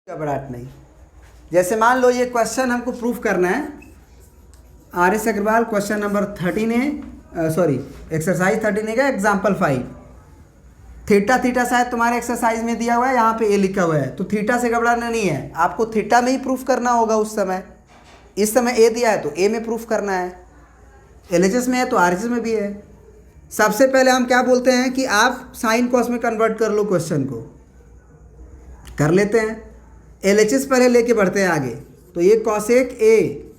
घबराहट नहीं। जैसे मान लो ये क्वेश्चन हमको प्रूफ करना है, R S Agarwal question number 13 है, एक्सरसाइज 13 का एग्जाम्पल 5। थीटा थीटा शायद तुम्हारे एक्सरसाइज में दिया हुआ है, यहाँ पे ए लिखा हुआ है, तो थीटा से घबराना नहीं है, आपको थीटा में ही प्रूफ करना होगा उस समय। इस समय ए दिया है तो ए में प्रूफ करना है, एलएचएस में है तो आरएचएस में भी है। सबसे पहले हम क्या बोलते हैं कि आप साइन कॉस में कन्वर्ट कर लो, क्वेश्चन को कर लेते हैं। एलएचएस पहले लेके बढ़ते हैं आगे, तो ये कॉसेक ए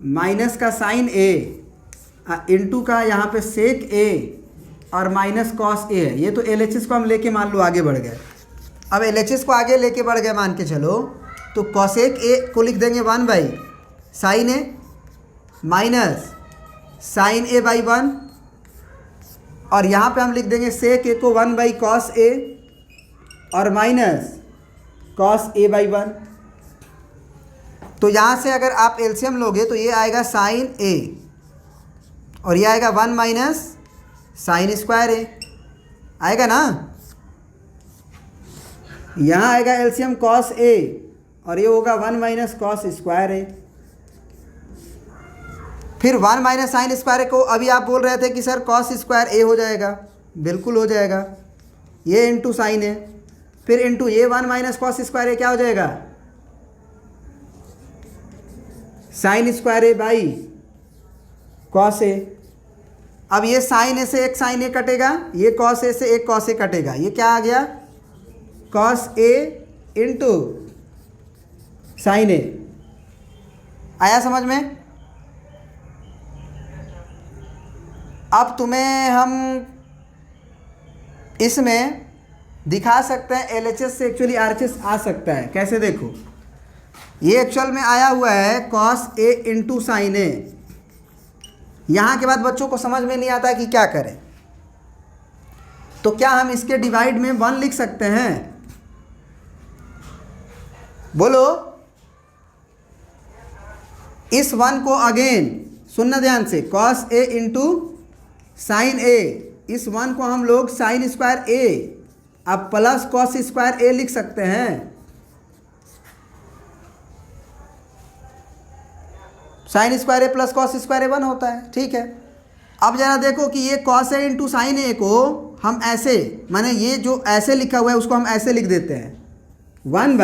माइनस का साइन ए इंटू का यहाँ पे सेक ए और माइनस कॉस ए है। ये तो एलएचएस को हम लेके मान लो आगे बढ़ गए। अब एलएचएस को आगे लेके बढ़ गए मान के चलो, तो कॉसेक ए को लिख देंगे 1 sine A minus sine A by 1, और यहाँ पे हम लिख देंगे सेक ए को 1 कॉस ए और माइनस कॉस ए बाई 1। तो यहाँ से अगर आप एलसीएम लोगे तो ये आएगा साइन ए और ये आएगा 1 माइनस साइन स्क्वायर ए, आएगा ना। यहाँ आएगा एलसीएम कॉस ए और ये होगा 1 माइनस कॉस स्क्वायर ए। फिर 1 माइनस साइन स्क्वायर को अभी आप बोल रहे थे कि सर कॉस स्क्वायर ए हो जाएगा, बिल्कुल हो जाएगा, ये इंटू साइन ए, फिर इंटू ये 1 माइनस कॉस स्क्वायर ए क्या हो जाएगा, sine square A by cos A. अब ये साइन ए से एक साइन ए कटेगा, ये कॉस ए से एक कॉस ए कटेगा, ये क्या आ गया कॉस ए इंटू साइन ए। आया समझ में? अब तुम्हें हम इसमें दिखा सकते हैं एलएचएस से एक्चुअली आरएचएस आ सकता है। कैसे देखो, ये एक्चुअल में आया हुआ है कॉस ए इंटू साइन ए। यहाँ के बाद बच्चों को समझ में नहीं आता है कि क्या करें, तो क्या हम इसके डिवाइड में 1 लिख सकते हैं? बोलो। इस 1 को अगेन सुनना ध्यान से, कॉस ए इंटू साइन ए, इस 1 को हम लोग साइन स्क्वायर ए अब प्लस कॉस स्क्वायर ए लिख सकते हैं। साइन स्क्वायर ए प्लस कॉस स्क्वायर ए 1 होता है, ठीक है। अब जरा देखो कि ये कॉस ए इंटू साइन ए को हम ऐसे, माने ये जो ऐसे लिखा हुआ है उसको हम ऐसे लिख देते हैं 1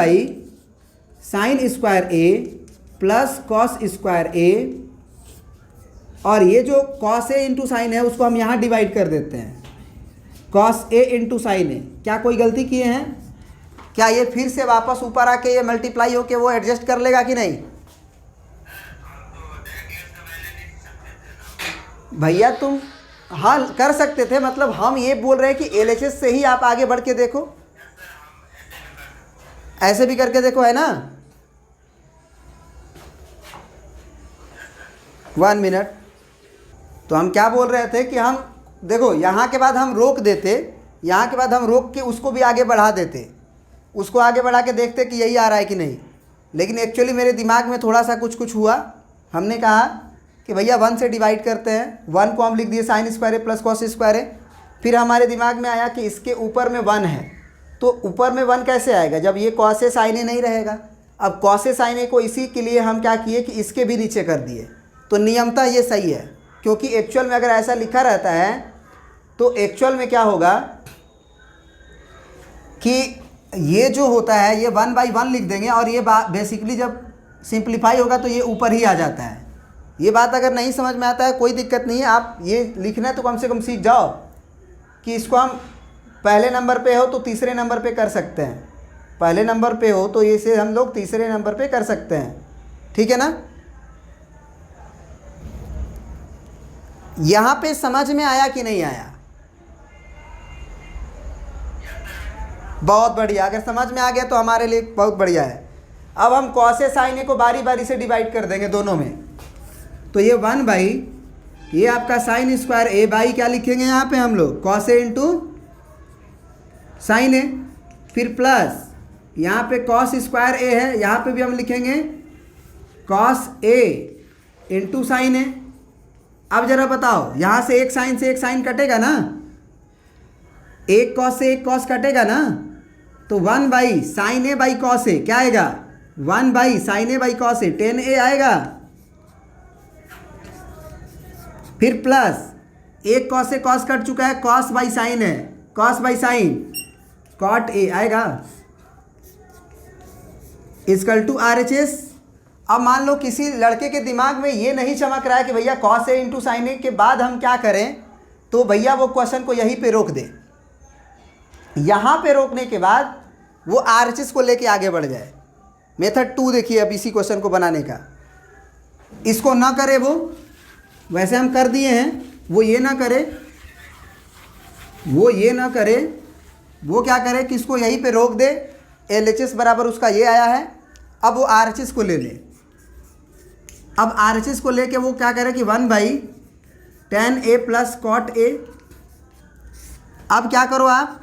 साइन स्क्वायर ए प्लस कॉस स्क्वायर ए, और ये जो कॉस ए इंटू साइन है उसको हम यहाँ डिवाइड कर देते हैं कॉस ए इंटू साइन ए। क्या कोई गलती किए हैं? क्या ये फिर से वापस ऊपर आके ये मल्टीप्लाई होके वो एडजस्ट कर लेगा कि नहीं? भैया तुम हाँ कर सकते थे, मतलब हम ये बोल रहे हैं कि एलएचएस से ही आप आगे बढ़ के देखो, ऐसे भी करके देखो, है ना। 1 मिनट। तो हम क्या बोल रहे थे कि हम देखो यहाँ के बाद हम रोक देते, यहाँ के बाद हम रोक के उसको भी आगे बढ़ा देते, उसको आगे बढ़ा के देखते कि यही आ रहा है कि नहीं। लेकिन एक्चुअली मेरे दिमाग में थोड़ा सा कुछ हुआ, हमने कहा कि भैया 1 से डिवाइड करते हैं। 1 को हम लिख दिए साइन स्क्वायर ए प्लस कॉस स्क्वायर ए। फिर हमारे दिमाग में आया कि इसके ऊपर में 1 है, तो ऊपर में 1 कैसे आएगा जब ये कॉस ए साइन ए नहीं रहेगा। अब कॉस ए साइन ए को इसी के लिए हम क्या किए कि इसके भी नीचे कर दिए, तो नियमतः ये सही है, क्योंकि एक्चुअल में अगर ऐसा लिखा रहता है तो एक्चुअल में क्या होगा कि ये जो होता है ये 1/1 लिख देंगे, और ये बेसिकली जब सिंप्लीफाई होगा तो ये ऊपर ही आ जाता है। ये बात अगर नहीं समझ में आता है कोई दिक्कत नहीं है, आप ये लिखना है तो कम से कम सीख जाओ कि इसको हम पहले नंबर पे हो तो तीसरे नंबर पे कर सकते हैं, पहले नंबर पे हो तो इसे हम लोग तीसरे नंबर पे कर सकते हैं, ठीक है ना। यहाँ पे समझ में आया कि नहीं आया? बहुत बढ़िया, अगर समझ में आ गया तो हमारे लिए बहुत बढ़िया है। अब हम कॉस ए साइन ए को बारी बारी से डिवाइड कर देंगे दोनों में, तो ये 1 ये आपका साइन स्क्वायर ए बाई क्या लिखेंगे यहाँ पे हम लोग कॉस ए इंटू साइन ए, फिर प्लस यहाँ पे कॉस स्क्वायर ए है, यहाँ पे भी हम लिखेंगे कॉस ए इंटू साइन ए। अब जरा बताओ, यहाँ से एक साइन कटेगा ना, एक कॉस से एक कॉस कटेगा ना, तो 1/sin A/cos A क्या आएगा, 1/sin A/cos A 10A आएगा। फिर प्लस एक cos से cos कट चुका है, cos/sin है, cos/sin cot A आएगा इक्वल टू RHS। अब मान लो किसी लड़के के दिमाग में ये नहीं चमक रहा है कि भैया cos A इंटू साइन ए के बाद हम क्या करें, तो भैया वो क्वेश्चन को यहीं पे रोक दे। यहाँ पे रोकने के बाद वो RHS को लेके आगे बढ़ जाए। मेथड 2 देखिए अब इसी क्वेश्चन को बनाने का। इसको ना करे वो, वैसे हम कर दिए हैं, वो ये ना करे, वो क्या करे कि इसको यहीं पे रोक दे। LHS बराबर उसका ये आया है। अब वो RHS को ले ले। अब RHS को लेके वो क्या करे कि 1/tan A plus cot A। अब क्या करो आप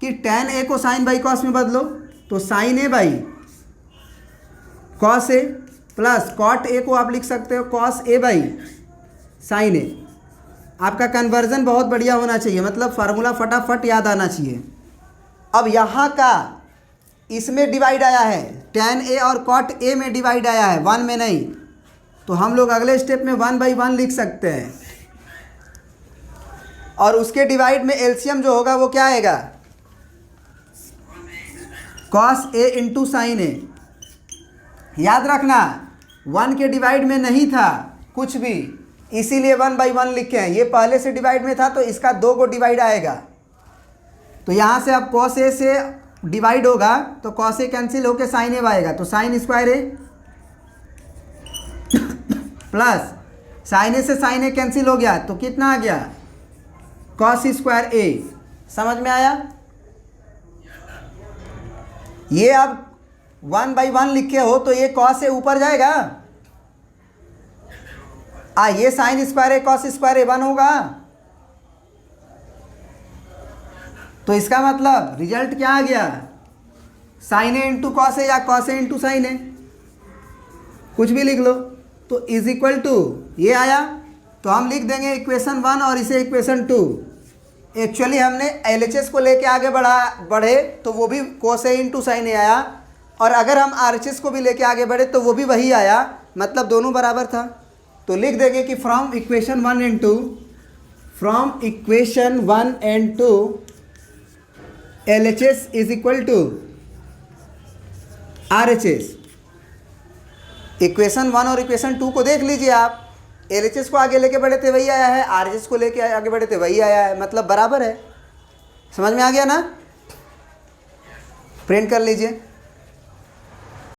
कि tan A को sin/cos में बदलो, तो sin A/cos A plus cot A को आप लिख सकते हो cos A/sin A। आपका कन्वर्जन बहुत बढ़िया होना चाहिए, मतलब फार्मूला फटाफट याद आना चाहिए। अब यहाँ का इसमें डिवाइड आया है, tan A और cot A में डिवाइड आया है, 1 में नहीं। तो हम लोग अगले स्टेप में 1/1 लिख सकते हैं, और उसके डिवाइड में एलसीएम जो होगा वो क्या आएगा, cos A into sine A। याद रखना 1 के डिवाइड में नहीं था कुछ भी, इसीलिए 1/1 लिखे हैं। ये पहले से डिवाइड में था तो इसका 2 को डिवाइड आएगा। तो यहाँ से अब cos A से डिवाइड होगा तो cos A कैंसिल होकर sin A आएगा, तो sin square A plus sin A से sin A कैंसिल हो गया तो कितना आ गया, cos स्क्वायर A। समझ में आया? ये अब 1/1 लिखे हो तो ये cos A ऊपर जाएगा, ये sin square A cos square A 1 होगा। तो इसका मतलब रिजल्ट क्या आ गया, sin A into cos A या cos A into sin A, कुछ भी लिख लो। तो इज इक्वल टू ये आया, तो हम लिख देंगे इक्वेशन 1 और इसे इक्वेशन 2। एक्चुअली हमने LHS को लेके आगे बढ़े तो वो भी cos A into sine A आया, और अगर हम RHS को भी लेके आगे बढ़े तो वो भी वही आया, मतलब दोनों बराबर था। तो लिख देंगे कि from equation 1 and 2 LHS is equal to RHS। Equation 1 और इक्वेशन 2 को देख लीजिए आप, LHS को आगे लेके बढ़े थे वही आया है, RHS को लेके आगे बढ़े थे वही आया है, मतलब बराबर है। समझ में आ गया ना? प्रिंट कर लीजिए।